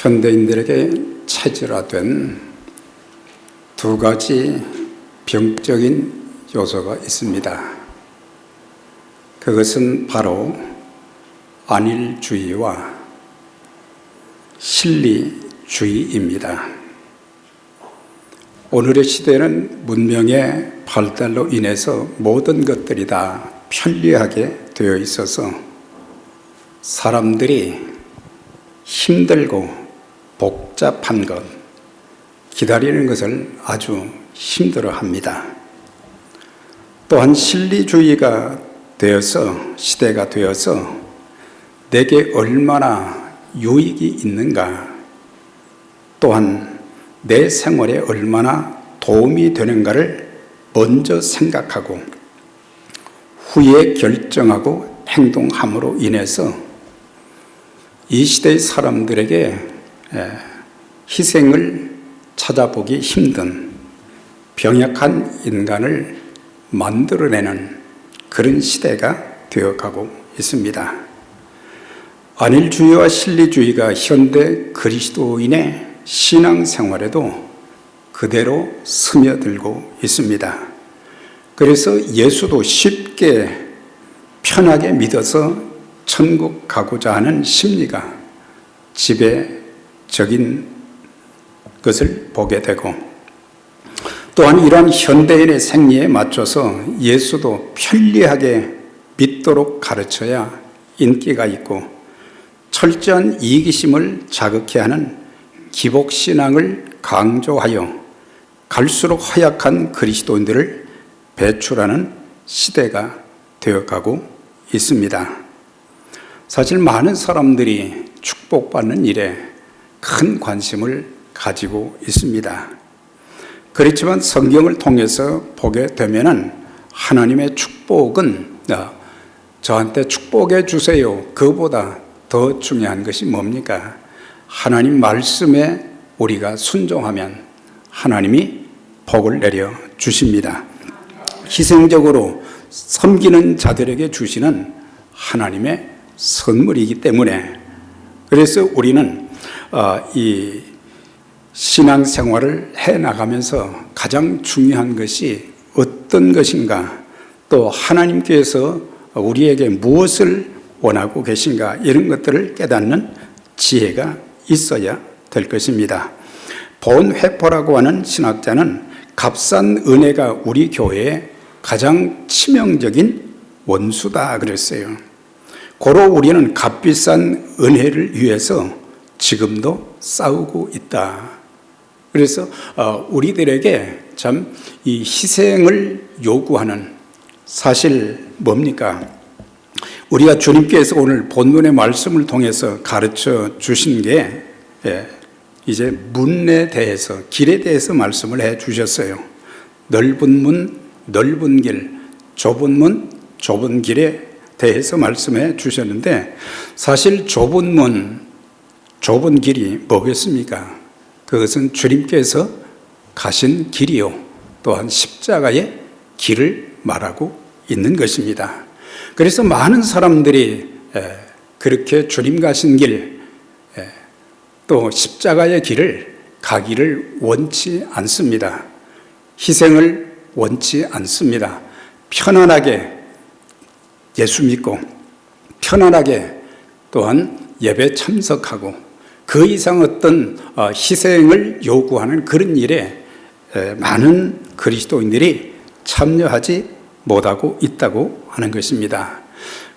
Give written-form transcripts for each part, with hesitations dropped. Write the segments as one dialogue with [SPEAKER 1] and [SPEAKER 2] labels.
[SPEAKER 1] 현대인들에게 체질화된 두 가지 병적인 요소가 있습니다. 그것은 바로 안일주의와 실리주의입니다. 오늘의 시대는 문명의 발달로 인해서 모든 것들이 다 편리하게 되어 있어서 사람들이 힘들고 복잡한 것, 기다리는 것을 아주 힘들어합니다. 또한 실리주의가 되어서, 시대가 되어서 내게 얼마나 유익이 있는가, 또한 내 생활에 얼마나 도움이 되는가를 먼저 생각하고 후에 결정하고 행동함으로 인해서 이 시대의 사람들에게 희생을 찾아보기 힘든 병약한 인간을 만들어내는 그런 시대가 되어가고 있습니다. 안일주의와 실리주의가 현대 그리스도인의 신앙생활에도 그대로 스며들고 있습니다. 그래서 예수도 쉽게 편하게 믿어서 천국 가고자 하는 심리가 지배적인 것을 보게 되고, 또한 이러한 현대인의 생리에 맞춰서 예수도 편리하게 믿도록 가르쳐야 인기가 있고 철저한 이기심을 자극해 하는 기복신앙을 강조하여 갈수록 허약한 그리스도인들을 배출하는 시대가 되어가고 있습니다. 사실 많은 사람들이 축복받는 일에 큰 관심을 가지고 있습니다. 그렇지만 성경을 통해서 보게 되면은 하나님의 축복은 저한테 축복해 주세요, 그보다 더 중요한 것이 뭡니까? 하나님 말씀에 우리가 순종하면 하나님이 복을 내려 주십니다. 희생적으로 섬기는 자들에게 주시는 하나님의 선물이기 때문에, 그래서 우리는 이 신앙생활을 해나가면서 가장 중요한 것이 어떤 것인가, 또 하나님께서 우리에게 무엇을 원하고 계신가, 이런 것들을 깨닫는 지혜가 있어야 될 것입니다. 본회포라고 하는 신학자는 값싼 은혜가 우리 교회의 가장 치명적인 원수다 그랬어요. 고로 우리는 값비싼 은혜를 위해서 지금도 싸우고 있다. 그래서 우리들에게 참 이 희생을 요구하는, 사실 뭡니까? 우리가 주님께서 오늘 본문의 말씀을 통해서 가르쳐 주신 게 이제 문에 대해서, 길에 대해서 말씀을 해 주셨어요. 넓은 문, 넓은 길, 좁은 문, 좁은 길에 대해서 말씀해 주셨는데, 사실 좁은 문, 좁은 길이 뭐겠습니까? 그것은 주님께서 가신 길이요, 또한 십자가의 길을 말하고 있는 것입니다. 그래서 많은 사람들이 그렇게 주님 가신 길, 또 십자가의 길을 가기를 원치 않습니다. 희생을 원치 않습니다. 편안하게 예수 믿고 편안하게 또한 예배 참석하고 그 이상 어떤 희생을 요구하는 그런 일에 많은 그리스도인들이 참여하지 못하고 있다고 하는 것입니다.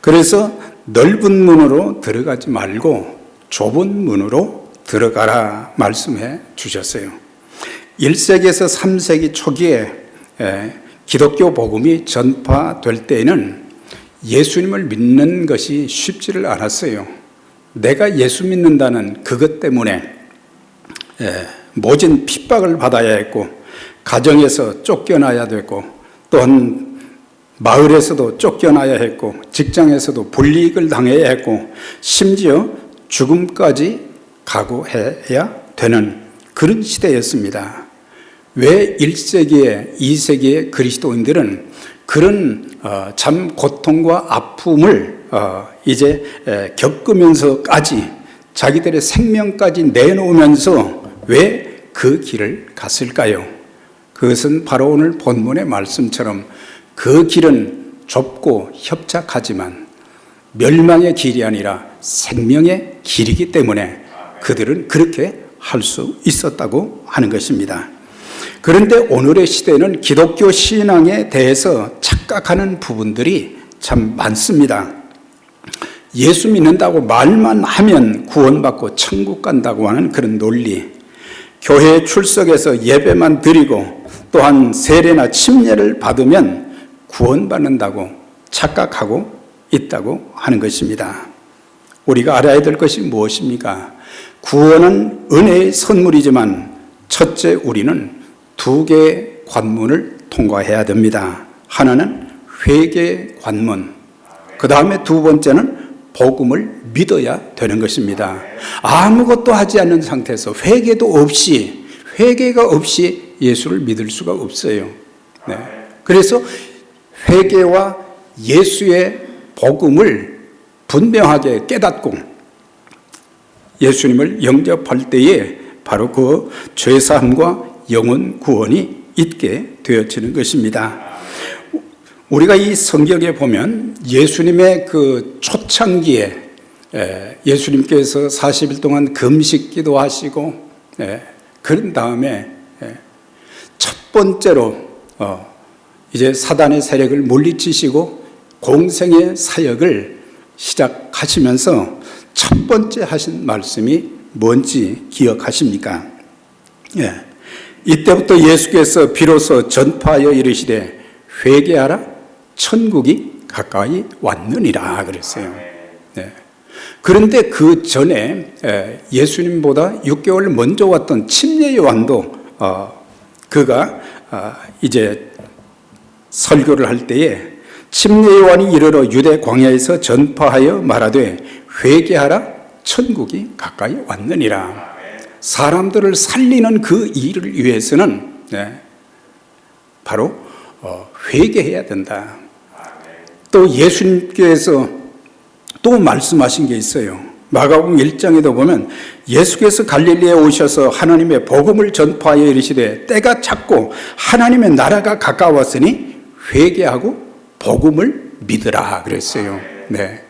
[SPEAKER 1] 그래서 넓은 문으로 들어가지 말고 좁은 문으로 들어가라 말씀해 주셨어요. 1세기에서 3세기 초기에 기독교 복음이 전파될 때에는 예수님을 믿는 것이 쉽지를 않았어요. 내가 예수 믿는다는 그것 때문에 모진 핍박을 받아야 했고, 가정에서 쫓겨나야 됐고, 또한 마을에서도 쫓겨나야 했고, 직장에서도 불이익을 당해야 했고, 심지어 죽음까지 각오해야 되는 그런 시대였습니다. 왜 1세기에 2세기의 그리스도인들은 그런 참 고통과 아픔을 이제 겪으면서까지 자기들의 생명까지 내놓으면서 왜 그 길을 갔을까요? 그것은 바로 오늘 본문의 말씀처럼 그 길은 좁고 협착하지만 멸망의 길이 아니라 생명의 길이기 때문에 그들은 그렇게 할 수 있었다고 하는 것입니다. 그런데 오늘의 시대는 기독교 신앙에 대해서 착각하는 부분들이 참 많습니다. 예수 믿는다고 말만 하면 구원받고 천국 간다고 하는 그런 논리, 교회에 출석해서 예배만 드리고 또한 세례나 침례를 받으면 구원받는다고 착각하고 있다고 하는 것입니다. 우리가 알아야 될 것이 무엇입니까? 구원은 은혜의 선물이지만 첫째 우리는 두 개의 관문을 통과해야 됩니다. 하나는 회개 관문, 그 다음에 두 번째는 복음을 믿어야 되는 것입니다. 아무것도 하지 않는 상태에서 회개가 없이 예수를 믿을 수가 없어요. 네. 그래서 회개와 예수의 복음을 분명하게 깨닫고 예수님을 영접할 때에 바로 그 죄사함과 영혼 구원이 있게 되어지는 것입니다. 우리가 이 성경에 보면 예수님의 그 초창기에 예수님께서 40일 동안 금식 기도하시고 그런 다음에 첫 번째로 이제 사단의 세력을 물리치시고 공생의 사역을 시작하시면서 첫 번째 하신 말씀이 뭔지 기억하십니까? 이때부터 예수께서 비로소 전파하여 이르시되 회개하라 천국이 가까이 왔느니라 그랬어요. 그런데 그 전에 예수님보다 6개월 먼저 왔던 침례 요한도 그가 이제 설교를 할 때에 침례 요한이 이르러 유대 광야에서 전파하여 말하되 회개하라 천국이 가까이 왔느니라. 사람들을 살리는 그 일을 위해서는 바로 회개해야 된다. 또 예수님께서 또 말씀하신 게 있어요. 마가복음 1장에도 보면 예수께서 갈릴리에 오셔서 하나님의 복음을 전파하여 이르시되 때가 찼고 하나님의 나라가 가까웠으니 회개하고 복음을 믿으라 그랬어요. 네.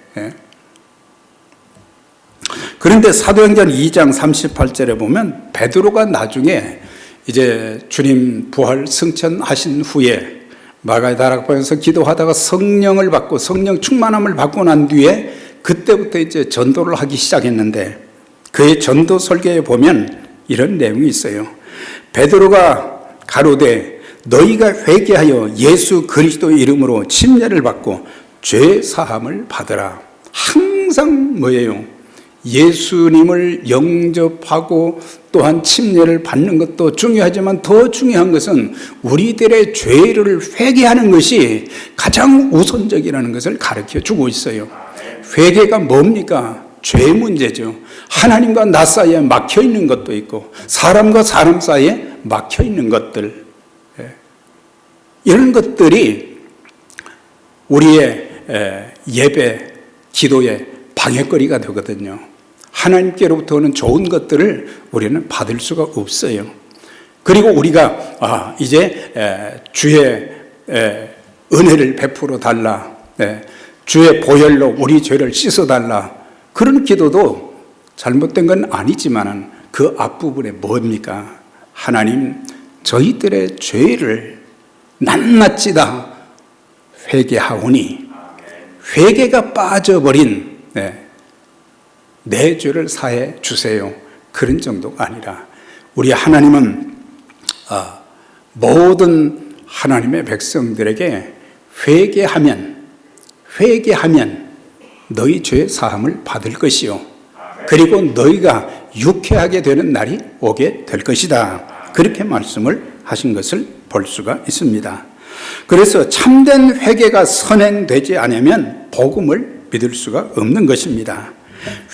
[SPEAKER 1] 그런데 사도행전 2장 38절에 보면 베드로가 나중에 이제 주님 부활 승천하신 후에 마가의 다락방에서 기도하다가 성령을 받고 성령 충만함을 받고 난 뒤에 그때부터 이제 전도를 하기 시작했는데 그의 전도 설교에 보면 이런 내용이 있어요. 베드로가 가로되 너희가 회개하여 예수 그리스도의 이름으로 침례를 받고 죄 사함을 받으라. 항상 뭐예요? 예수님을 영접하고 또한 침례를 받는 것도 중요하지만 더 중요한 것은 우리들의 죄를 회개하는 것이 가장 우선적이라는 것을 가르쳐 주고 있어요. 회개가 뭡니까? 죄 문제죠. 하나님과 나 사이에 막혀 있는 것도 있고 사람과 사람 사이에 막혀 있는 것들, 이런 것들이 우리의 예배, 기도의 방해거리가 되거든요. 하나님께로부터 오는 좋은 것들을 우리는 받을 수가 없어요. 그리고 우리가 이제 주의 은혜를 베풀어 달라, 주의 보혈로 우리 죄를 씻어 달라, 그런 기도도 잘못된 건 아니지만 그 앞부분에 뭡니까? 하나님, 저희들의 죄를 낱낱이 다 회개하오니 회개가 빠져버린 내 죄를 사해 주세요. 그런 정도가 아니라 우리 하나님은 모든 하나님의 백성들에게 회개하면 너희 죄 사함을 받을 것이요 그리고 너희가 유쾌하게 되는 날이 오게 될 것이다. 그렇게 말씀을 하신 것을 볼 수가 있습니다. 그래서 참된 회개가 선행되지 않으면 복음을 믿을 수가 없는 것입니다.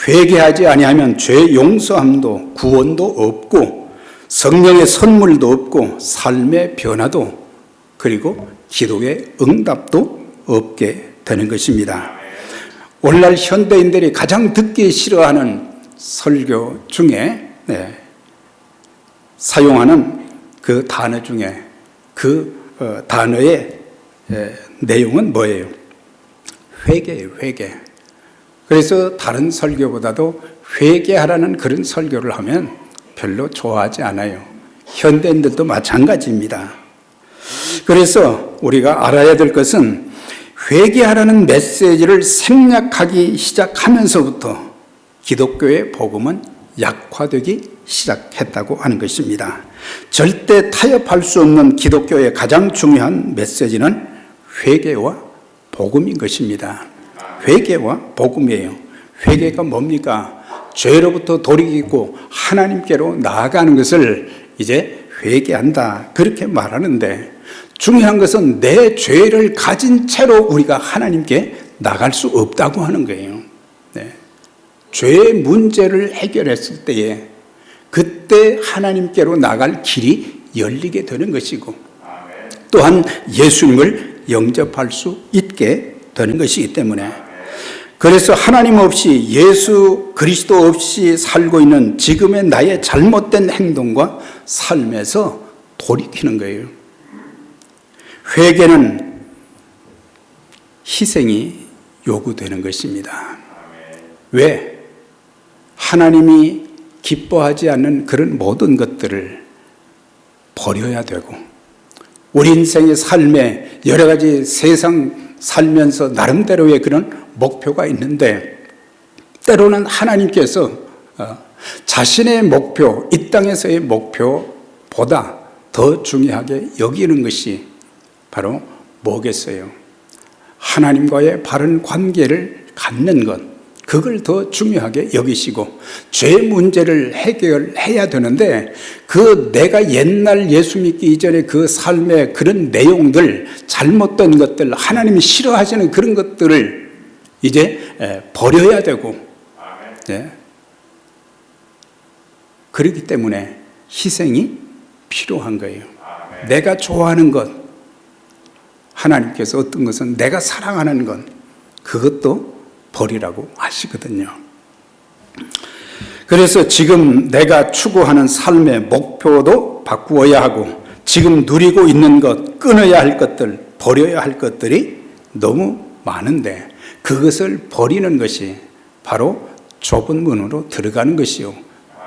[SPEAKER 1] 회개하지 아니하면 죄 용서함도 구원도 없고 성령의 선물도 없고 삶의 변화도 그리고 기도의 응답도 없게 되는 것입니다. 오늘날 현대인들이 가장 듣기 싫어하는 설교 중에 사용하는 그 단어 중에 그 단어의 내용은 뭐예요? 회개예요, 회개. 그래서 다른 설교보다도 회개하라는 그런 설교를 하면 별로 좋아하지 않아요. 현대인들도 마찬가지입니다. 그래서 우리가 알아야 될 것은 회개하라는 메시지를 생략하기 시작하면서부터 기독교의 복음은 약화되기 시작했다고 하는 것입니다. 절대 타협할 수 없는 기독교의 가장 중요한 메시지는 회개와 복음인 것입니다. 회개와 복음이에요. 회개가 뭡니까? 죄로부터 돌이키고 하나님께로 나아가는 것을 이제 회개한다, 그렇게 말하는데, 중요한 것은 내 죄를 가진 채로 우리가 하나님께 나갈 수 없다고 하는 거예요. 죄의 문제를 해결했을 때에 그때 하나님께로 나갈 길이 열리게 되는 것이고, 또한 예수님을 영접할 수 있게 되는 것이기 때문에, 그래서 하나님 없이, 예수 그리스도 없이 살고 있는 지금의 나의 잘못된 행동과 삶에서 돌이키는 거예요. 회개는 희생이 요구되는 것입니다. 왜? 하나님이 기뻐하지 않는 그런 모든 것들을 버려야 되고, 우리 인생의 삶에 여러 가지 세상 살면서 나름대로의 그런 목표가 있는데, 때로는 하나님께서 자신의 목표, 이 땅에서의 목표보다 더 중요하게 여기는 것이 바로 뭐겠어요? 하나님과의 바른 관계를 갖는 것, 그걸 더 중요하게 여기시고, 죄 문제를 해결해야 되는데, 그 내가 옛날 예수 믿기 이전에 그 삶의 그런 내용들, 잘못된 것들, 하나님이 싫어하시는 그런 것들을 이제 버려야 되고, 그렇기 때문에 희생이 필요한 거예요. 내가 좋아하는 것, 하나님께서 어떤 것은 내가 사랑하는 것, 그것도 버리라고 하시거든요. 그래서 지금 내가 추구하는 삶의 목표도 바꾸어야 하고, 지금 누리고 있는 것, 끊어야 할 것들, 버려야 할 것들이 너무 많은데, 그것을 버리는 것이 바로 좁은 문으로 들어가는 것이요,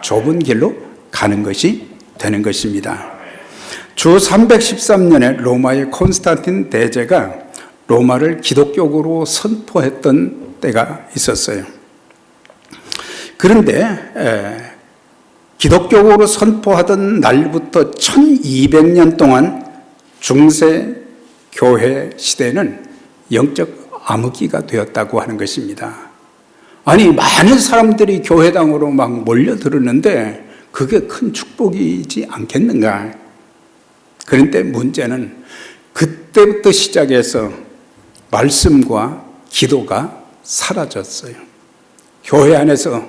[SPEAKER 1] 좁은 길로 가는 것이 되는 것입니다. 주 313년에 로마의 콘스탄틴 대제가 로마를 기독교국으로 선포했던 때가 있었어요. 그런데 기독교국으로 선포하던 날부터 1200년 동안 중세 교회 시대는 영적 암흑기가 되었다고 하는 것입니다. 아니, 많은 사람들이 교회당으로 막 몰려들었는데 그게 큰 축복이지 않겠는가? 그런데 문제는 그때부터 시작해서 말씀과 기도가 사라졌어요. 교회 안에서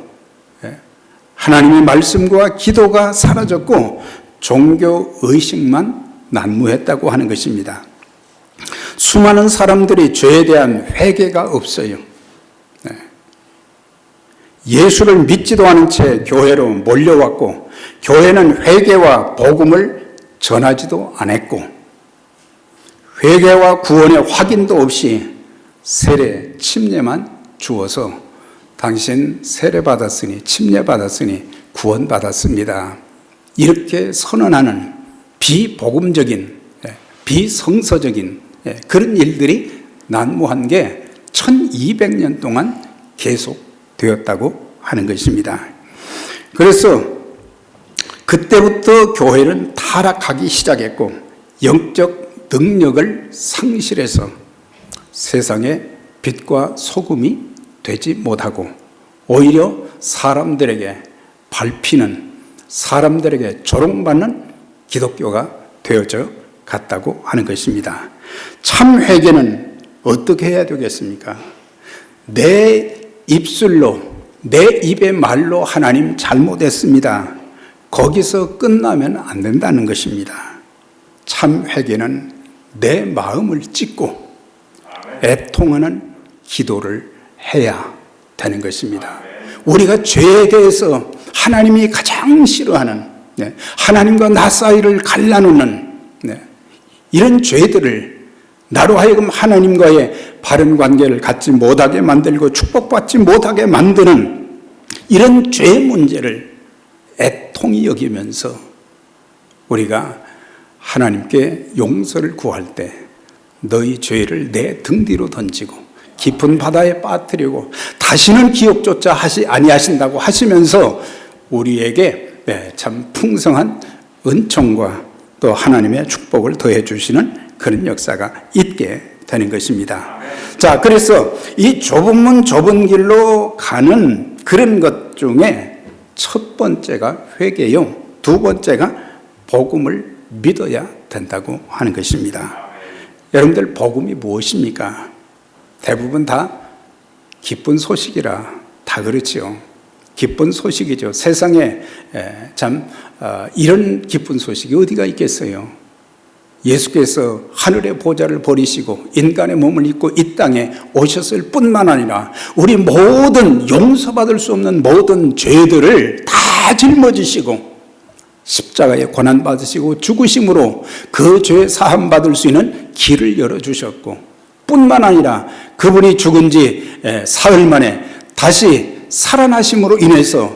[SPEAKER 1] 하나님의 말씀과 기도가 사라졌고 종교 의식만 난무했다고 하는 것입니다. 수많은 사람들이 죄에 대한 회개가 없어요. 예수를 믿지도 않은 채 교회로 몰려왔고, 교회는 회개와 복음을 전하지도 않았고, 회개와 구원의 확인도 없이 세례, 침례만 주어서 당신 세례 받았으니, 침례 받았으니 구원 받았습니다, 이렇게 선언하는 비복음적인, 비성서적인 그런 일들이 난무한 게 1200년 동안 계속되었다고 하는 것입니다. 그래서 그때부터 교회는 타락하기 시작했고, 영적 능력을 상실해서 세상의 빛과 소금이 되지 못하고, 오히려 사람들에게 밟히는, 사람들에게 조롱받는 기독교가 되어져 갔다고 하는 것입니다. 참 회개는 어떻게 해야 되겠습니까? 내 입술로, 내 입의 말로 하나님 잘못했습니다, 거기서 끝나면 안 된다는 것입니다. 참 회개는 내 마음을 찢고 애통하는 기도를 해야 되는 것입니다. 우리가 죄에 대해서 하나님이 가장 싫어하는, 하나님과 나 사이를 갈라놓는 이런 죄들을 나로 하여금 하나님과의 바른 관계를 갖지 못하게 만들고 축복받지 못하게 만드는 이런 죄 문제를 애통히 여기면서 우리가 하나님께 용서를 구할 때 너희 죄를 내 등 뒤로 던지고 깊은 바다에 빠뜨리고 다시는 기억조차 아니하신다고 하시면서 우리에게 참 풍성한 은총과 또 하나님의 축복을 더해 주시는 그런 역사가 있게 되는 것입니다. 자, 그래서 이 좁은 문 좁은 길로 가는 그런 것 중에 첫 번째가 회개요, 두 번째가 복음을 믿어야 된다고 하는 것입니다. 여러분들, 복음이 무엇입니까? 대부분 다 기쁜 소식이라 다 그렇지요. 기쁜 소식이죠. 세상에 이런 기쁜 소식이 어디가 있겠어요? 예수께서 하늘의 보좌를 버리시고 인간의 몸을 입고 이 땅에 오셨을 뿐만 아니라 우리 모든 용서받을 수 없는 모든 죄들을 다 짊어지시고 십자가에 고난받으시고 죽으심으로 그 죄 사함 받을 수 있는 길을 열어주셨고, 뿐만 아니라 그분이 죽은 지 사흘 만에 다시 살아나심으로 인해서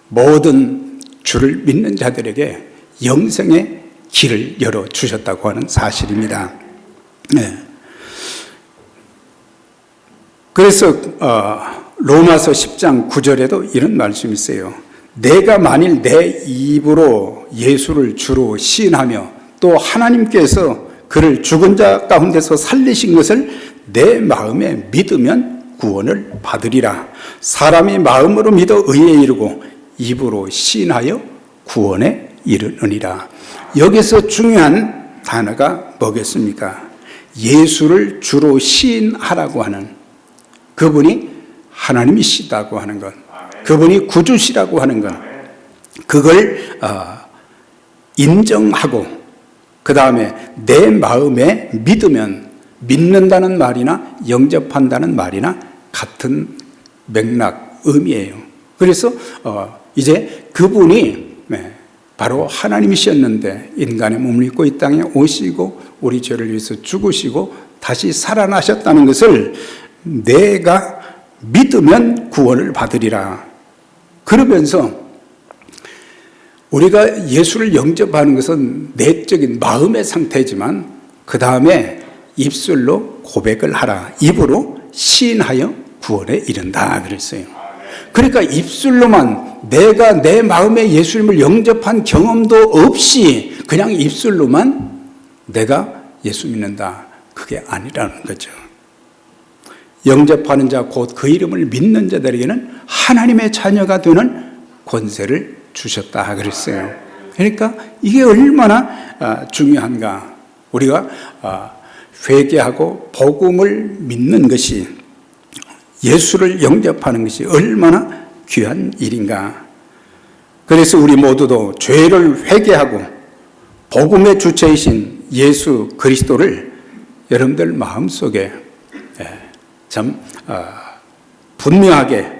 [SPEAKER 1] 모든 주를 믿는 자들에게 영생의 길을 열어주셨다고 하는 사실입니다. 그래서 로마서 10장 9절에도 이런 말씀이 있어요. 내가 만일 내 입으로 예수를 주로 시인하며 또 하나님께서 그를 죽은 자 가운데서 살리신 것을 내 마음에 믿으면 구원을 받으리라. 사람이 마음으로 믿어 의에 이르고 입으로 시인하여 구원에 이르느니라. 여기서 중요한 단어가 뭐겠습니까? 예수를 주로 시인하라고 하는, 그분이 하나님이시다고 하는 것, 그분이 구주시라고 하는 것, 그걸 인정하고 그 다음에 내 마음에 믿으면, 믿는다는 말이나 영접한다는 말이나 같은 맥락, 의미예요. 그래서 이제 그분이 바로 하나님이셨는데 인간의 몸을 입고 이 땅에 오시고 우리 죄를 위해서 죽으시고 다시 살아나셨다는 것을 내가 믿으면 구원을 받으리라. 그러면서 우리가 예수를 영접하는 것은 내적인 마음의 상태지만 그 다음에 입술로 고백을 하라. 입으로 시인하여 구원에 이른다 그랬어요. 그러니까 입술로만, 내가 내 마음에 예수님을 영접한 경험도 없이 그냥 입술로만 내가 예수 믿는다, 그게 아니라는 거죠. 영접하는 자, 곧 그 이름을 믿는 자들에게는 하나님의 자녀가 되는 권세를 주셨다 그랬어요. 그러니까 이게 얼마나 중요한가. 우리가 회개하고 복음을 믿는 것이, 예수를 영접하는 것이 얼마나 귀한 일인가. 그래서 우리 모두도 죄를 회개하고 복음의 주체이신 예수 그리스도를 여러분들 마음속에 참 분명하게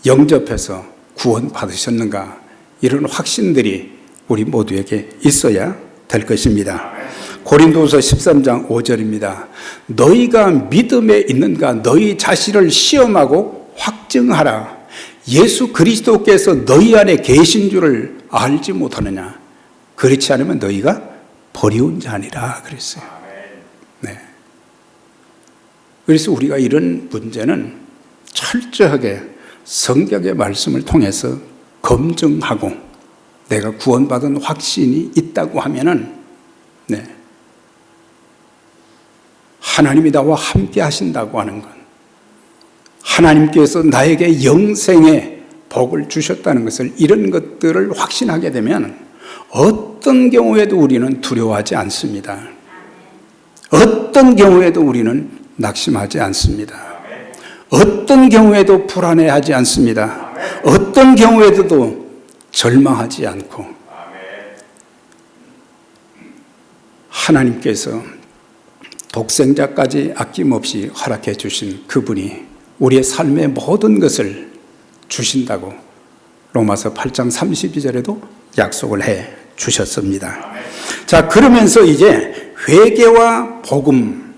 [SPEAKER 1] 영접해서 구원 받으셨는가, 이런 확신들이 우리 모두에게 있어야 될 것입니다. 고린도후서 13장 5절입니다. 너희가 믿음에 있는가 너희 자신을 시험하고 확증하라. 예수 그리스도께서 너희 안에 계신 줄을 알지 못하느냐. 그렇지 않으면 너희가 버리운 자니라 그랬어요. 네. 그래서 우리가 이런 문제는 철저하게 성경의 말씀을 통해서 검증하고 내가 구원받은 확신이 있다고 하면은 하나님이 나와 함께 하신다고 하는 것, 하나님께서 나에게 영생의 복을 주셨다는 것을, 이런 것들을 확신하게 되면 어떤 경우에도 우리는 두려워하지 않습니다. 어떤 경우에도 우리는 낙심하지 않습니다. 어떤 경우에도 불안해하지 않습니다. 어떤 경우에도 절망하지 않고, 하나님께서 독생자까지 아낌없이 허락해 주신 그분이 우리의 삶의 모든 것을 주신다고 로마서 8장 32절에도 약속을 해 주셨습니다. 자, 그러면서 이제 회개와 복음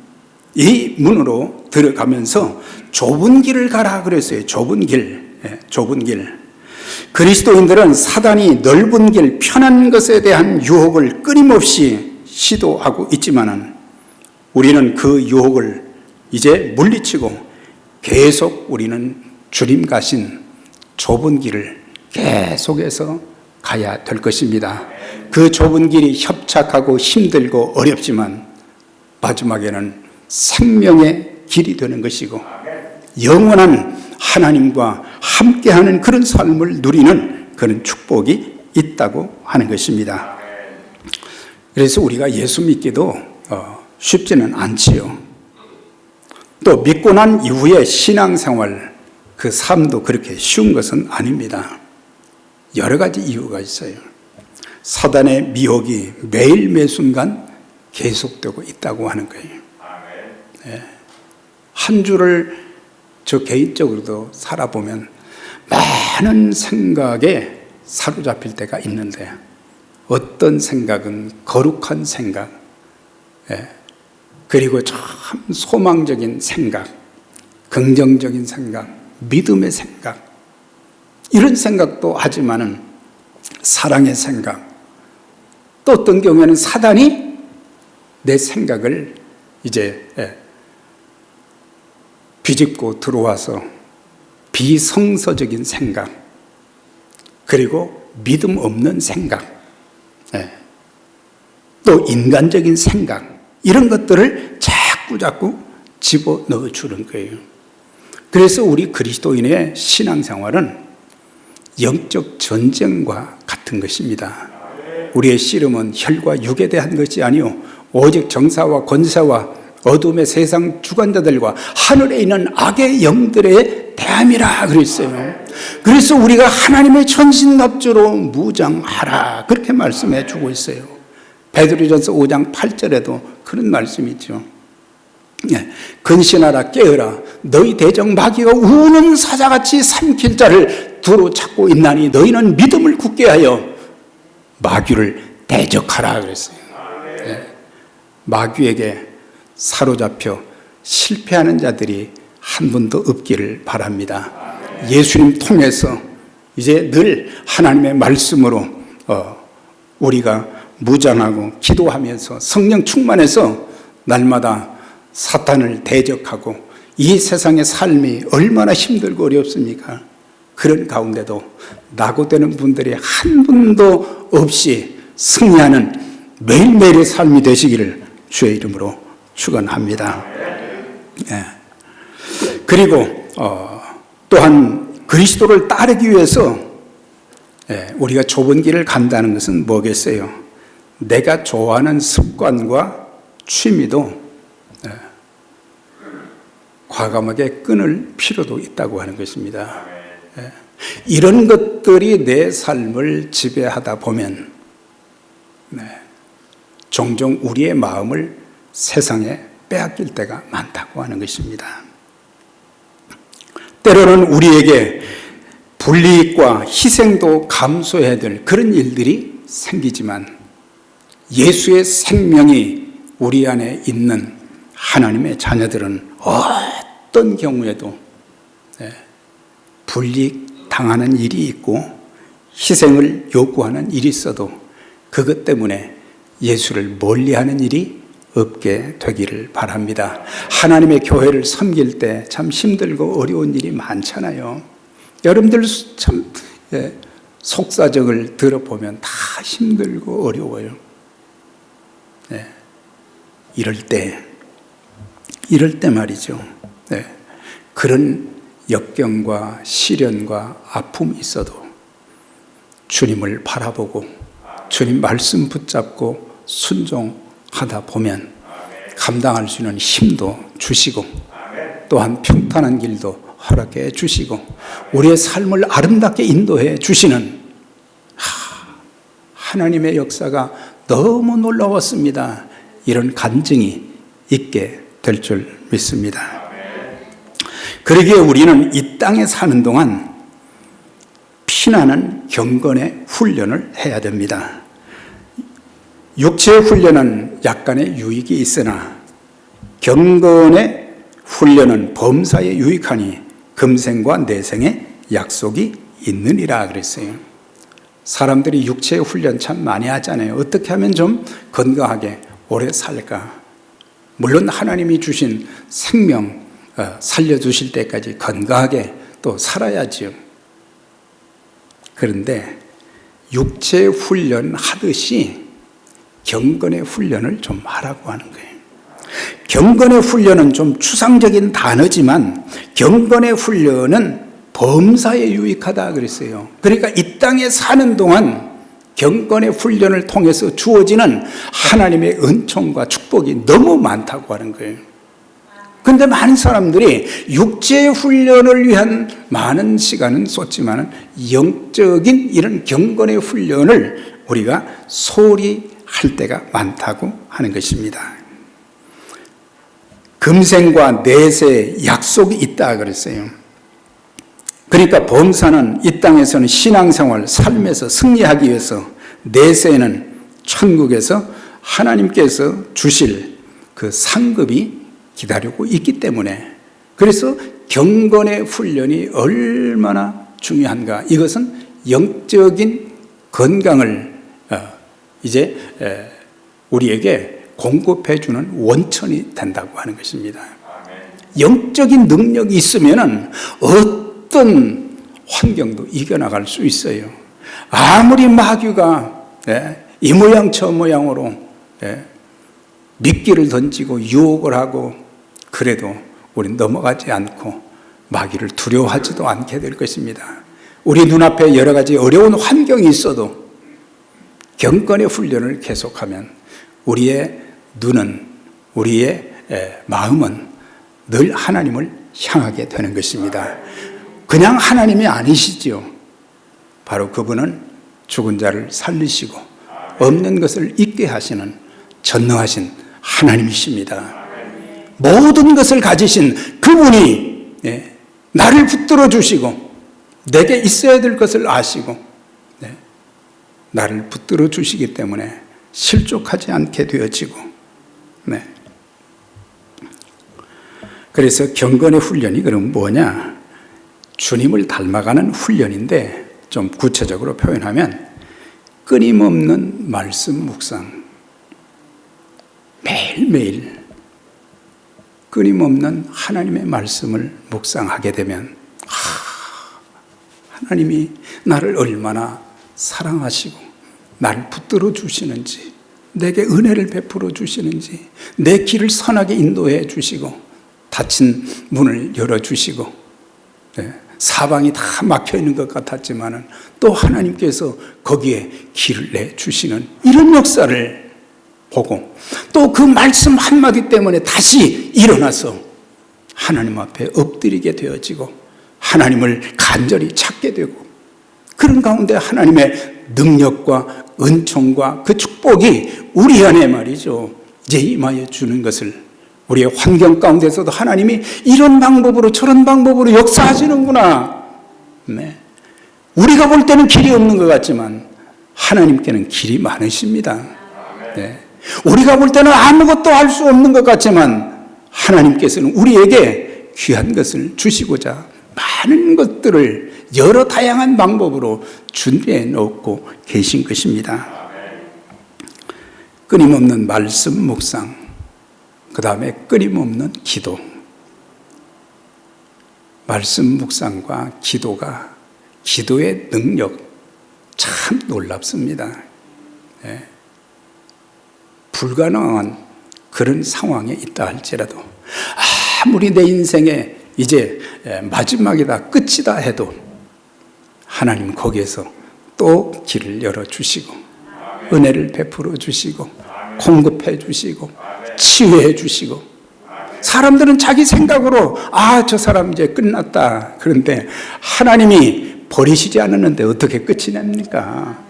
[SPEAKER 1] 이 문으로 들어가면서 좁은 길을 가라 그랬어요. 좁은 길. 좁은 길. 그리스도인들은 사단이 넓은 길, 편한 것에 대한 유혹을 끊임없이 시도하고 있지만은 우리는 그 유혹을 이제 물리치고 계속 우리는 주님 가신 좁은 길을 계속해서 가야 될 것입니다. 그 좁은 길이 협착하고 힘들고 어렵지만 마지막에는 생명의 길이 되는 것이고 영원한 하나님과 함께하는 그런 삶을 누리는 그런 축복이 있다고 하는 것입니다. 그래서 우리가 예수 믿기도 쉽지는 않지요. 또 믿고 난 이후에 신앙생활 그 삶도 그렇게 쉬운 것은 아닙니다. 여러 가지 이유가 있어요. 사단의 미혹이 매일 매순간 계속되고 있다고 하는 거예요. 네. 한 주를 저 개인적으로도 살아보면 많은 생각에 사로잡힐 때가 있는데 어떤 생각은 거룩한 생각, 그리고 참 소망적인 생각, 긍정적인 생각, 믿음의 생각, 이런 생각도 하지만은 사랑의 생각, 또 어떤 경우에는 사단이 내 생각을 이제 비집고 들어와서 비성서적인 생각, 그리고 믿음 없는 생각, 또 인간적인 생각, 이런 것들을 자꾸 집어넣어 주는 거예요. 그래서 우리 그리스도인의 신앙생활은 영적 전쟁과 같은 것입니다. 우리의 씨름은 혈과 육에 대한 것이 아니요 오직 정사와 권세와 어둠의 세상 주관자들과 하늘에 있는 악의 영들의 대함이라 그랬어요. 그래서 우리가 하나님의 전신갑주로 무장하라 그렇게 말씀해 주고 있어요. 베드로전서 5장 8절에도 그런 말씀이 있죠. 근신하라 깨어라 너희 대적 마귀가 우는 사자같이 삼킬 자를 두루 찾고 있나니 너희는 믿음을 굳게 하여 마귀를 대적하라 그랬어요. 마귀에게 사로잡혀 실패하는 자들이 한 분도 없기를 바랍니다. 예수님 통해서 이제 늘 하나님의 말씀으로 우리가 무장하고 기도하면서 성령 충만해서 날마다 사탄을 대적하고 이 세상의 삶이 얼마나 힘들고 어렵습니까? 그런 가운데도 낙오되는 분들이 한 분도 없이 승리하는 매일매일의 삶이 되시기를 주의 이름으로 축원합니다. 그리고 또한 그리스도를 따르기 위해서 우리가 좁은 길을 간다는 것은 뭐겠어요? 내가 좋아하는 습관과 취미도 과감하게 끊을 필요도 있다고 하는 것입니다. 이런 것들이 내 삶을 지배하다 보면 종종 우리의 마음을 세상에 빼앗길 때가 많다고 하는 것입니다. 때로는 우리에게 불이익과 희생도 감수해야 될 그런 일들이 생기지만 예수의 생명이 우리 안에 있는 하나님의 자녀들은 어떤 경우에도 불이익 당하는 일이 있고 희생을 요구하는 일이 있어도 그것 때문에 예수를 멀리하는 일이 없게 되기를 바랍니다. 하나님의 교회를 섬길 때 참 힘들고 어려운 일이 많잖아요. 여러분들 참 속사정을 들어보면 다 힘들고 어려워요. 이럴 때 말이죠. 그런 역경과 시련과 아픔이 있어도 주님을 바라보고 주님 말씀 붙잡고 순종하다 보면 감당할 수 있는 힘도 주시고 또한 평탄한 길도 허락해 주시고 우리의 삶을 아름답게 인도해 주시는 하나님의 역사가 너무 놀라웠습니다. 이런 간증이 있게 될 줄 믿습니다. 그러기에 우리는 이 땅에 사는 동안 피나는 경건의 훈련을 해야 됩니다. 육체의 훈련은 약간의 유익이 있으나 경건의 훈련은 범사에 유익하니 금생과 내생에 약속이 있느니라 그랬어요. 사람들이 육체의 훈련 참 많이 하잖아요. 어떻게 하면 좀 건강하게 오래 살까? 물론 하나님이 주신 생명 살려주실 때까지 건강하게 또 살아야지요. 그런데 육체 훈련 하듯이 경건의 훈련을 좀 하라고 하는 거예요. 경건의 훈련은 좀 추상적인 단어지만 경건의 훈련은 범사에 유익하다 그랬어요. 그러니까 이 땅에 사는 동안 경건의 훈련을 통해서 주어지는 하나님의 은총과 축복이 너무 많다고 하는 거예요. 그런데 많은 사람들이 육체의 훈련을 위한 많은 시간은 쏟지만 영적인 이런 경건의 훈련을 우리가 소홀히 할 때가 많다고 하는 것입니다. 금생과 내세에 약속이 있다 그랬어요. 그러니까 범사는 이 땅에서는 신앙생활, 삶에서 승리하기 위해서, 내세에는 천국에서 하나님께서 주실 그 상급이 기다리고 있기 때문에, 그래서 경건의 훈련이 얼마나 중요한가, 이것은 영적인 건강을 이제 우리에게 공급해주는 원천이 된다고 하는 것입니다. 영적인 능력이 있으면 어떤 환경도 이겨나갈 수 있어요. 아무리 마귀가 이 모양 저 모양으로 미끼를 던지고 유혹을 하고 그래도 우리는 넘어가지 않고 마귀를 두려워하지도 않게 될 것입니다. 우리 눈앞에 여러 가지 어려운 환경이 있어도 경건의 훈련을 계속하면 우리의 눈은, 우리의 마음은 늘 하나님을 향하게 되는 것입니다. 그냥 하나님이 아니시지요. 바로 그분은 죽은 자를 살리시고 없는 것을 있게 하시는 전능하신 하나님이십니다. 모든 것을 가지신 그분이 나를 붙들어 주시고 내게 있어야 될 것을 아시고 나를 붙들어 주시기 때문에 실족하지 않게 되어지고, 그래서 경건의 훈련이 그럼 뭐냐? 주님을 닮아가는 훈련인데, 좀 구체적으로 표현하면 끊임없는 말씀 묵상, 매일매일 끊임없는 하나님의 말씀을 묵상하게 되면 하나님이 나를 얼마나 사랑하시고 나를 붙들어 주시는지, 내게 은혜를 베풀어 주시는지, 내 길을 선하게 인도해 주시고 닫힌 문을 열어주시고, 사방이 다 막혀 있는 것 같았지만 또 하나님께서 거기에 길을 내주시는 이런 역사를 보고, 또 그 말씀 한마디 때문에 다시 일어나서 하나님 앞에 엎드리게 되어지고 하나님을 간절히 찾게 되고, 그런 가운데 하나님의 능력과 은총과 그 축복이 우리 안에 말이죠, 이제 임하여 주는 것을, 우리의 환경 가운데서도 하나님이 이런 방법으로 저런 방법으로 역사하시는구나. 우리가 볼 때는 길이 없는 것 같지만 하나님께는 길이 많으십니다. 우리가 볼 때는 아무것도 할 수 없는 것 같지만 하나님께서는 우리에게 귀한 것을 주시고자 많은 것들을 여러 다양한 방법으로 준비해 놓고 계신 것입니다. 끊임없는 말씀 묵상, 그 다음에 끊임없는 기도. 말씀 묵상과 기도가, 기도의 능력 참 놀랍습니다. 불가능한 그런 상황에 있다 할지라도, 아무리 내 인생에 이제 마지막이다, 끝이다 해도 하나님 거기에서 또 길을 열어주시고 은혜를 베풀어 주시고 공급해 주시고 치유해 주시고, 사람들은 자기 생각으로 저 사람 이제 끝났다. 그런데 하나님이 버리시지 않았는데 어떻게 끝이 납니까?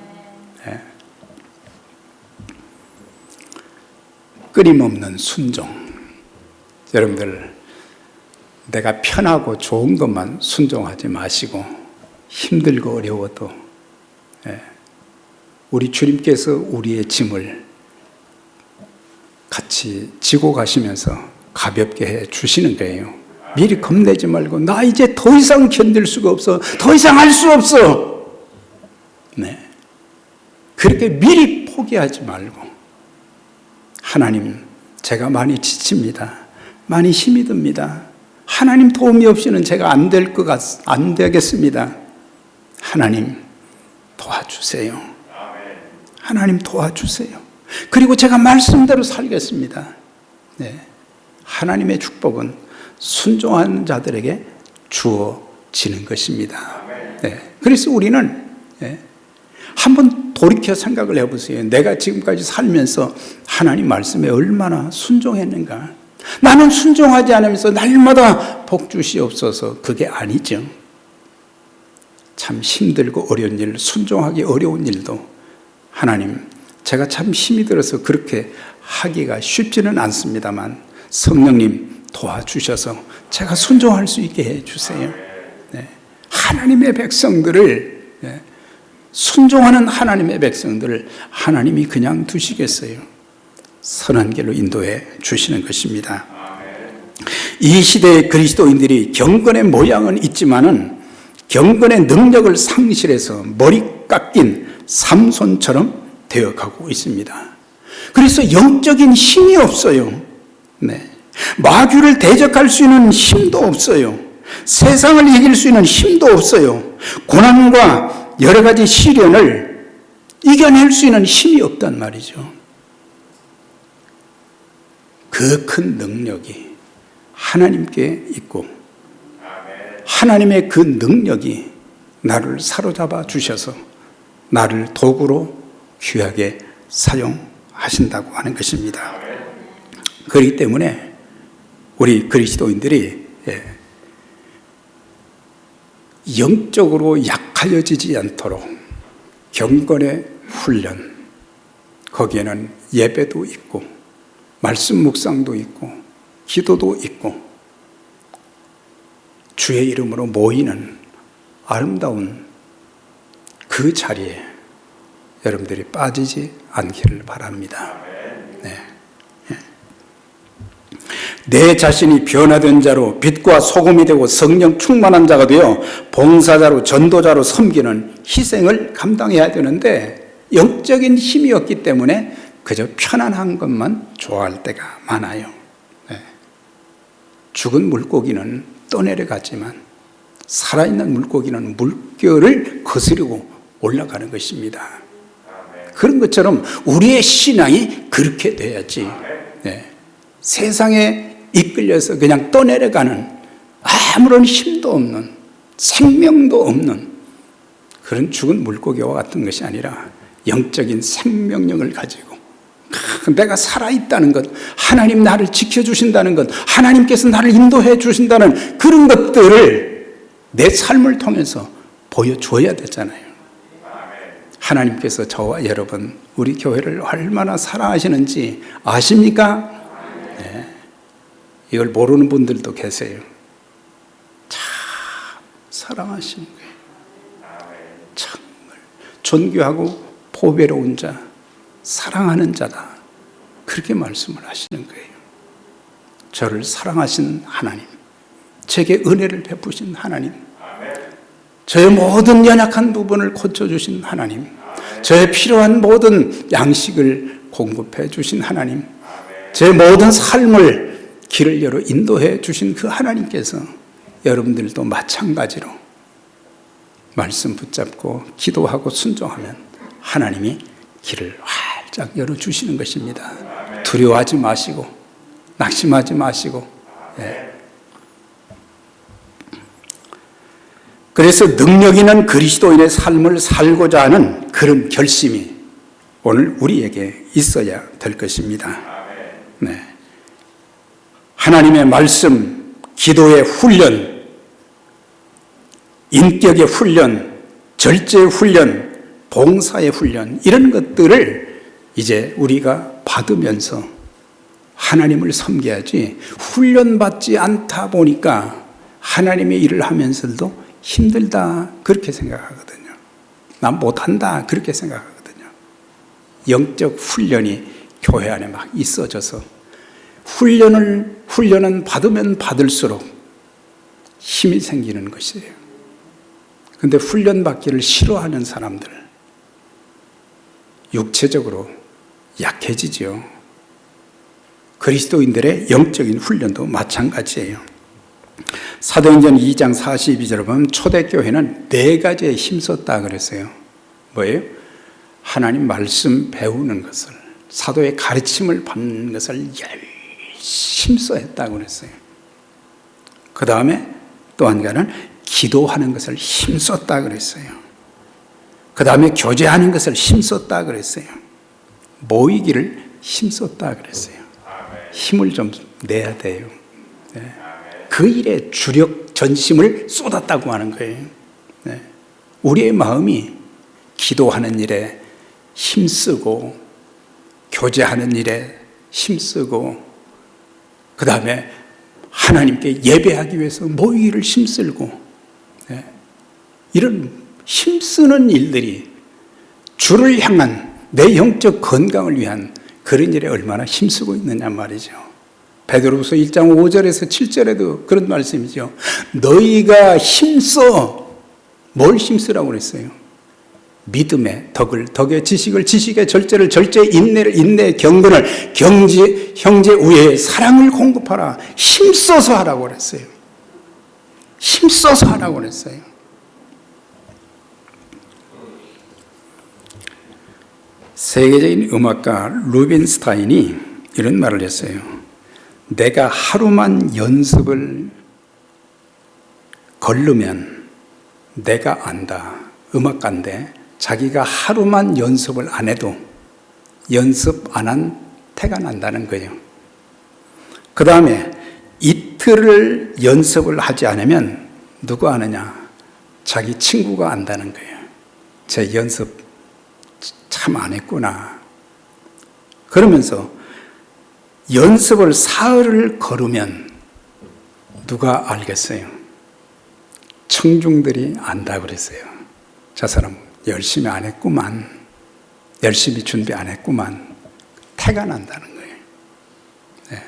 [SPEAKER 1] 끊임없는 순종. 여러분들, 내가 편하고 좋은 것만 순종하지 마시고 힘들고 어려워도 우리 주님께서 우리의 짐을 같이 지고 가시면서 가볍게 해 주시는 거예요. 미리 겁내지 말고 나 이제 더 이상 견딜 수가 없어. 더 이상 할 수 없어. 네. 그렇게 미리 포기하지 말고 하나님 제가 많이 지칩니다. 많이 힘이 듭니다. 하나님 도움이 없이는 제가 안 되겠습니다. 하나님 도와주세요. 하나님 도와주세요. 그리고 제가 말씀대로 살겠습니다. 네. 하나님의 축복은 순종하는 자들에게 주어지는 것입니다. 네. 그래서 우리는 한번 돌이켜 생각을 해보세요. 내가 지금까지 살면서 하나님 말씀에 얼마나 순종했는가. 나는 순종하지 않으면서 날마다 복 주시옵소서. 그게 아니죠. 참 힘들고 어려운 일, 순종하기 어려운 일도 하나님 제가 참 힘이 들어서 그렇게 하기가 쉽지는 않습니다만 성령님 도와주셔서 제가 순종할 수 있게 해주세요. 네. 하나님의 백성들을 순종하는 하나님의 백성들을 하나님이 그냥 두시겠어요? 선한 길로 인도해 주시는 것입니다. 이 시대의 그리스도인들이 경건의 모양은 있지만은 경건의 능력을 상실해서 머리 깎인 삼손처럼 되어가고 있습니다. 그래서 영적인 힘이 없어요. 네. 마귀를 대적할 수 있는 힘도 없어요. 세상을 이길 수 있는 힘도 없어요. 고난과 여러 가지 시련을 이겨낼 수 있는 힘이 없단 말이죠. 그 큰 능력이 하나님께 있고 하나님의 그 능력이 나를 사로잡아 주셔서 나를 도구로 귀하게 사용하신다고 하는 것입니다. 그렇기 때문에 우리 그리스도인들이 영적으로 약하여지지 않도록 경건의 훈련, 거기에는 예배도 있고 말씀 묵상도 있고 기도도 있고 주의 이름으로 모이는 아름다운 그 자리에 여러분들이 빠지지 않기를 바랍니다. 네. 내 자신이 변화된 자로 빛과 소금이 되고 성령 충만한 자가 되어 봉사자로 전도자로 섬기는 희생을 감당해야 되는데 영적인 힘이 없기 때문에 그저 편안한 것만 좋아할 때가 많아요. 네. 죽은 물고기는 떠내려가지만 살아있는 물고기는 물결을 거스르고 올라가는 것입니다. 그런 것처럼 우리의 신앙이 그렇게 돼야지. 네. 세상에 이끌려서 그냥 떠내려가는 아무런 힘도 없는 생명도 없는 그런 죽은 물고기와 같은 것이 아니라 영적인 생명력을 가지고 내가 살아있다는 것, 하나님 나를 지켜주신다는 것, 하나님께서 나를 인도해 주신다는 그런 것들을 내 삶을 통해서 보여줘야 되잖아요. 하나님께서 저와 여러분, 우리 교회를 얼마나 사랑하시는지 아십니까? 네. 이걸 모르는 분들도 계세요. 참 사랑하시는 거예요. 정말 존귀하고 보배로운 자, 사랑하는 자다. 그렇게 말씀을 하시는 거예요. 저를 사랑하신 하나님, 제게 은혜를 베푸신 하나님, 저의 모든 연약한 부분을 고쳐주신 하나님, 저의 필요한 모든 양식을 공급해 주신 하나님, 제 모든 삶을 길을 열어 인도해 주신 그 하나님께서 여러분들도 마찬가지로 말씀 붙잡고 기도하고 순종하면 하나님이 길을 활짝 열어주시는 것입니다. 두려워하지 마시고 낙심하지 마시고. 네. 그래서 능력 있는 그리스도인의 삶을 살고자 하는 그런 결심이 오늘 우리에게 있어야 될 것입니다. 네. 하나님의 말씀, 기도의 훈련, 인격의 훈련, 절제의 훈련, 봉사의 훈련, 이런 것들을 이제 우리가 받으면서 하나님을 섬겨야지 훈련받지 않다 보니까 하나님의 일을 하면서도 힘들다 그렇게 생각하거든요. 난 못한다 그렇게 생각하거든요. 영적 훈련이 교회 안에 막 있어져서 훈련은 받으면 받을수록 힘이 생기는 것이에요. 그런데 훈련받기를 싫어하는 사람들 육체적으로 약해지죠. 그리스도인들의 영적인 훈련도 마찬가지예요. 사도행전 2장 42절을 보면 초대교회는 4가지에 힘썼다 그랬어요. 뭐예요? 하나님 말씀 배우는 것을, 사도의 가르침을 받는 것을 힘써 했다고 그랬어요. 그 다음에 또 한 가지는 기도하는 것을 힘썼다 그랬어요. 그 다음에 교제하는 것을 힘썼다 그랬어요. 모이기를 힘썼다 그랬어요. 힘을 좀 내야 돼요. 네. 그 일에 주력 전심을 쏟았다고 하는 거예요. 네. 우리의 마음이 기도하는 일에 힘쓰고 교제하는 일에 힘쓰고 그 다음에 하나님께 예배하기 위해서 모이기를 힘쓰고 네. 이런 힘쓰는 일들이 주를 향한 내 영적 건강을 위한 그런 일에 얼마나 힘쓰고 있느냐 말이죠. 베드로후서 1장 5절에서 7절에도 그런 말씀이죠. 너희가 힘써. 뭘 힘쓰라고 그랬어요? 믿음의 덕을, 덕의 지식을, 지식의 절제를, 절제의 인내를, 인내의 경건을, 형제 우애의 사랑을 공급하라. 힘써서 하라고 그랬어요. 힘써서 하라고 그랬어요. 세계적인 음악가 루빈스타인이 이런 말을 했어요. 내가 하루만 연습을 걸르면 내가 안다. 음악가인데 자기가 하루만 연습을 안 해도 연습 안 한 태가 난다는 거예요. 그 다음에 이틀을 연습을 하지 않으면 누가 아느냐? 자기 친구가 안다는 거예요. 제 연습 참 안 했구나. 그러면서 연습을 사흘을 걸으면 누가 알겠어요? 청중들이 안다 그랬어요. 저 사람 열심히 안 했구만. 열심히 준비 안 했구만. 태가 난다는 거예요. 네.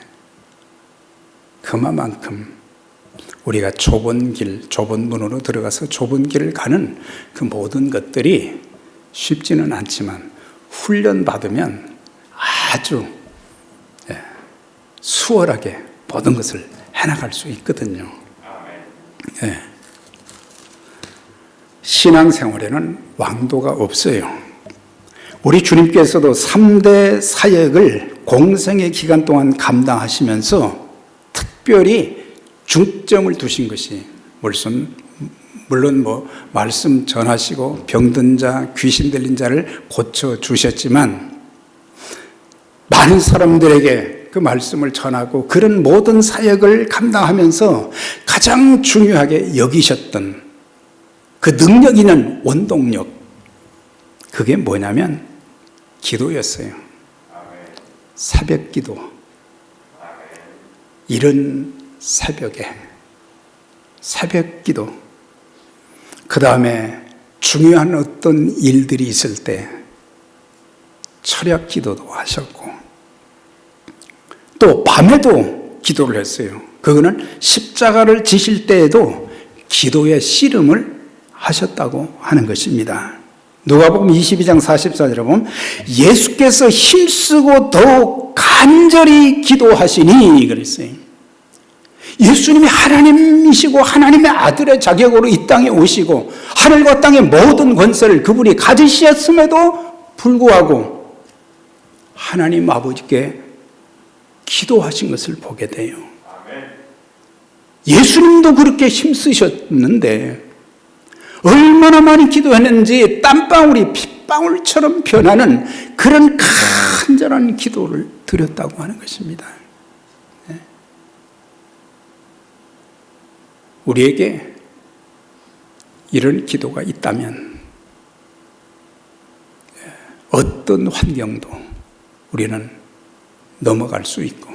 [SPEAKER 1] 그만큼 우리가 좁은 길, 좁은 문으로 들어가서 좁은 길을 가는 그 모든 것들이 쉽지는 않지만 훈련받으면 아주 수월하게 모든 것을 해나갈 수 있거든요. 네. 신앙생활에는 왕도가 없어요. 우리 주님께서도 3대 사역을 공생의 기간 동안 감당하시면서 특별히 중점을 두신 것이 물론 말씀 전하시고 병든 자, 귀신 들린 자를 고쳐 주셨지만 많은 사람들에게 그 말씀을 전하고 그런 모든 사역을 감당하면서 가장 중요하게 여기셨던 그 능력 있는 원동력, 그게 뭐냐면 기도였어요. 새벽 기도. 이른 새벽에 새벽 기도. 그 다음에 중요한 어떤 일들이 있을 때 철야 기도도 하셨고 또 밤에도 기도를 했어요. 그거는 십자가를 지실 때에도 기도의 씨름을 하셨다고 하는 것입니다. 누가복음 22장 44절에 보면 예수께서 힘쓰고 더욱 간절히 기도하시니 그랬어요. 예수님이 하나님이시고 하나님의 아들의 자격으로 이 땅에 오시고 하늘과 땅의 모든 권세를 그분이 가지셨음에도 불구하고 하나님 아버지께 기도하신 것을 보게 돼요. 예수님도 그렇게 힘쓰셨는데 얼마나 많이 기도했는지 땀방울이 핏방울처럼 변하는 그런 간절한 기도를 드렸다고 하는 것입니다. 우리에게 이런 기도가 있다면 어떤 환경도 우리는 넘어갈 수 있고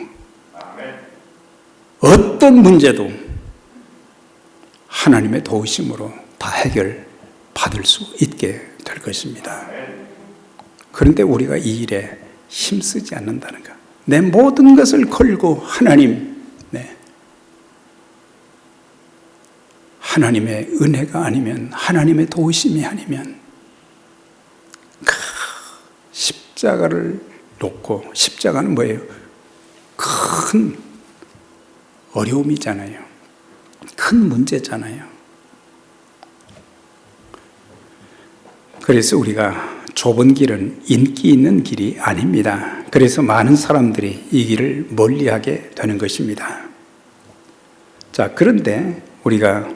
[SPEAKER 1] 어떤 문제도 하나님의 도우심으로 다 해결받을 수 있게 될 것입니다. 그런데 우리가 이 일에 힘쓰지 않는다는 것, 내 모든 것을 걸고 하나님, 하나님의 은혜가 아니면, 하나님의 도우심이 아니면 십자가를 놓고, 십자가는 뭐예요? 큰 어려움이잖아요. 큰 문제잖아요. 그래서 우리가 좁은 길은 인기 있는 길이 아닙니다. 그래서 많은 사람들이 이 길을 멀리하게 되는 것입니다. 자, 그런데 우리가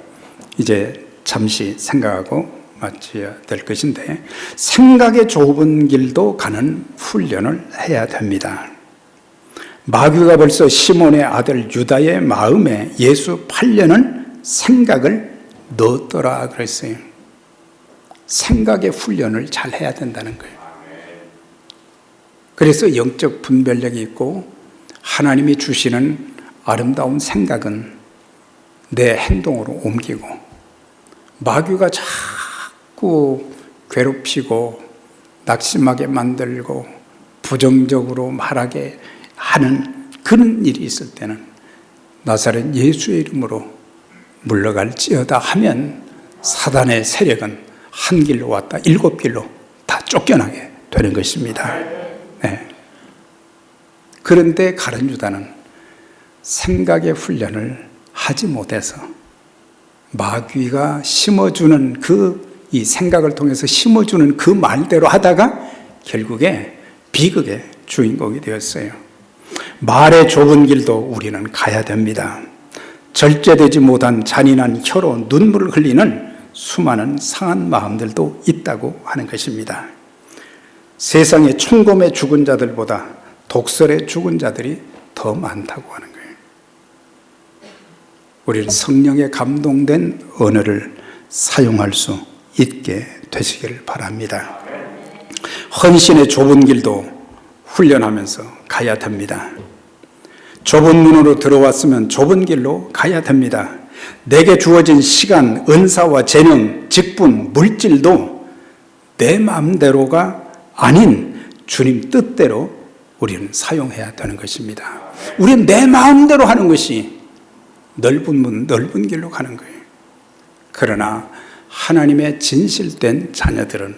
[SPEAKER 1] 이제 잠시 생각하고 마쳐야 될 것인데, 생각의 좁은 길도 가는 훈련을 해야 됩니다. 마귀가 벌써 시몬의 아들 유다의 마음에 예수 8년은 생각을 넣었더라 그랬어요. 생각의 훈련을 잘 해야 된다는 거예요. 그래서 영적 분별력이 있고 하나님이 주시는 아름다운 생각은 내 행동으로 옮기고, 마귀가 자꾸 괴롭히고 낙심하게 만들고 부정적으로 말하게 하는 그런 일이 있을 때는 나사렛 예수의 이름으로 물러갈지어다 하면 사단의 세력은 한 길로 왔다 7길로 다 쫓겨나게 되는 것입니다. 네. 그런데 가룟 유다는 생각의 훈련을 하지 못해서 마귀가 심어주는 이 생각을 통해서 심어주는 그 말대로 하다가 결국에 비극의 주인공이 되었어요. 말의 좁은 길도 우리는 가야 됩니다. 절제되지 못한 잔인한 혀로 눈물을 흘리는 수많은 상한 마음들도 있다고 하는 것입니다. 세상에 총검에 죽은 자들보다 독설에 죽은 자들이 더 많다고 하는 거예요. 우리는 성령에 감동된 언어를 사용할 수 있게 되시길 바랍니다. 헌신의 좁은 길도 훈련하면서 가야 됩니다. 좁은 문으로 들어왔으면 좁은 길로 가야 됩니다. 내게 주어진 시간, 은사와 재능, 직분, 물질도 내 마음대로가 아닌 주님 뜻대로 우리는 사용해야 되는 것입니다. 우리는 내 마음대로 하는 것이 넓은 문, 넓은 길로 가는 거예요. 그러나 하나님의 진실된 자녀들은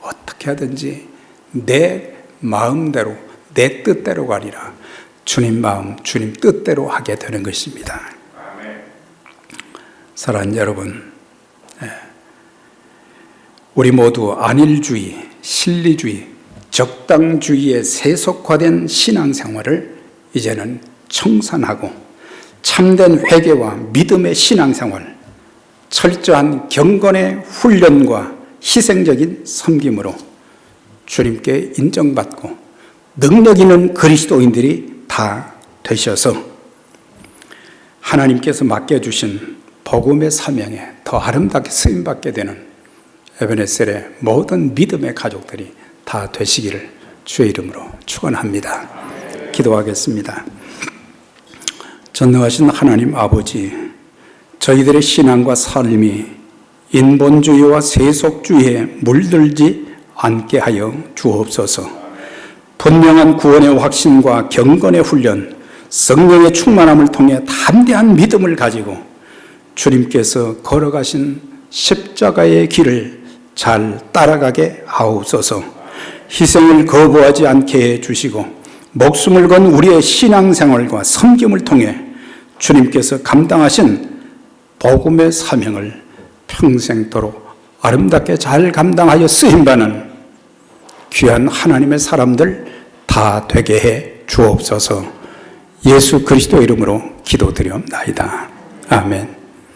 [SPEAKER 1] 어떻게 하든지 내 마음대로, 내 뜻대로가 아니라 주님 마음, 주님 뜻대로 하게 되는 것입니다. 사랑하는 여러분, 우리 모두 안일주의, 실리주의, 적당주의에 세속화된 신앙생활을 이제는 청산하고 참된 회개와 믿음의 신앙생활, 철저한 경건의 훈련과 희생적인 섬김으로 주님께 인정받고 능력 있는 그리스도인들이 다 되셔서 하나님께서 맡겨주신 복음의 사명에 더 아름답게 쓰임받게 되는 에베네셀의 모든 믿음의 가족들이 다 되시기를 주의 이름으로 축원합니다. 기도하겠습니다. 전능하신 하나님 아버지, 저희들의 신앙과 삶이 인본주의와 세속주의에 물들지 않게 하여 주옵소서. 분명한 구원의 확신과 경건의 훈련, 성령의 충만함을 통해 담대한 믿음을 가지고 주님께서 걸어가신 십자가의 길을 잘 따라가게 하옵소서. 희생을 거부하지 않게 해주시고 목숨을 건 우리의 신앙생활과 섬김을 통해 주님께서 감당하신 복음의 사명을 평생도록 아름답게 잘 감당하여 쓰임받는 귀한 하나님의 사람들 다 되게 해 주옵소서. 예수 그리스도 이름으로 기도드리옵나이다. 아멘.